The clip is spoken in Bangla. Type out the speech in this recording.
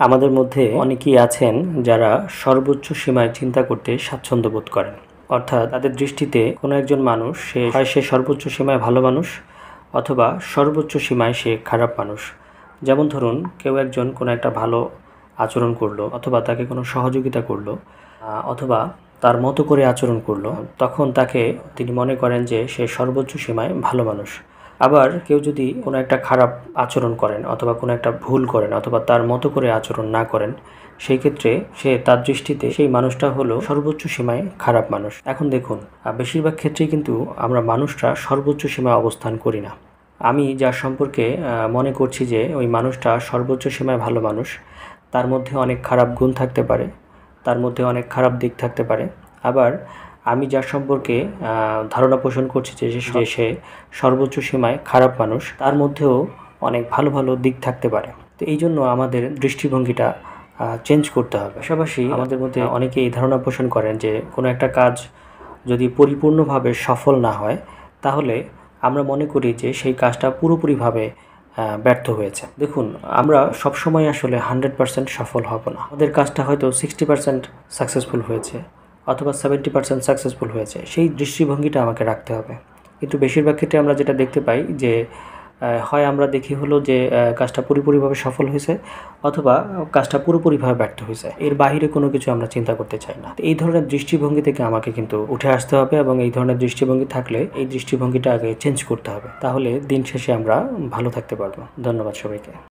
আমাদের মধ্যে অনেকেই আছেন যারা সর্বোচ্চ সীমায় চিন্তা করতে স্বাচ্ছন্দ্য বোধ করেন। অর্থাৎ তাদের দৃষ্টিতে কোনো একজন মানুষ সে সর্বোচ্চ সীমায় ভালো মানুষ অথবা সর্বোচ্চ সীমায় সে খারাপ মানুষ। যেমন ধরুন কেউ একজন কোনো একটা ভালো আচরণ করলো অথবা তাকে কোনো সহযোগিতা করলো অথবা তার মতো করে আচরণ করলো, তখন তিনি মনে করেন যে সে সর্বোচ্চ সীমায় ভালো মানুষ। আবার কেউ যদি কোনো একটা খারাপ আচরণ করেন অথবা কোনো একটা ভুল করেন অথবা তার মতো করে আচরণ না করেন, সেই ক্ষেত্রে তার দৃষ্টিতে সেই মানুষটা হলো সর্বোচ্চ সীমায় খারাপ মানুষ। এখন দেখুন, বেশিরভাগ ক্ষেত্রেই কিন্তু আমরা মানুষরা সর্বোচ্চ সীমায় অবস্থান করি না। আমি যার সম্পর্কে মনে করছি যে ওই মানুষটা সর্বোচ্চ সীমায় ভালো মানুষ, তার মধ্যে অনেক খারাপ গুণ থাকতে পারে, তার মধ্যে অনেক খারাপ দিক থাকতে পারে। আবার আমি যার সম্পর্কে ধারণা পোষণ করছি যে সে সর্বোচ্চ সীমায় খারাপ মানুষ, তার মধ্যেও অনেক ভালো ভালো দিক থাকতে পারে। তো এই জন্য আমাদের দৃষ্টিভঙ্গিটা চেঞ্জ করতে হবে। পাশাপাশি আমাদের মধ্যে অনেকে এই ধারণা পোষণ করেন যে কোনো একটা কাজ যদি পরিপূর্ণভাবে সফল না হয়, তাহলে আমরা মনে করি যে সেই কাজটা পুরোপুরিভাবে ব্যর্থ হয়েছে। দেখুন, আমরা সবসময় আসলে 100% সফল হব না। আমাদের কাজটা হয়তো 60% সাকসেসফুল হয়েছে অথবা 70% সাকসেসফুল হয়েছে, সেই দৃষ্টিভঙ্গিটা আমাকে রাখতে হবে। কিন্তু বেশিরভাগ ক্ষেত্রে আমরা যেটা দেখতে পাই যে হয় আমরা দেখি হলো যে কাজটা পুরোপুরিভাবে সফল হয়েছে অথবা কাজটা পুরোপুরিভাবে ব্যর্থ হয়েছে। এর বাইরে কোনো কিছু আমরা চিন্তা করতে চাই না। এই ধরনের দৃষ্টিভঙ্গি থেকে আমাকে কিন্তু উঠে আসতে হবে এবং এই ধরনের দৃষ্টিভঙ্গি থাকলে এই দৃষ্টিভঙ্গিটা আগে চেঞ্জ করতে হবে। তাহলে দিন শেষে আমরা ভালো থাকতে পারবো। ধন্যবাদ সবাইকে।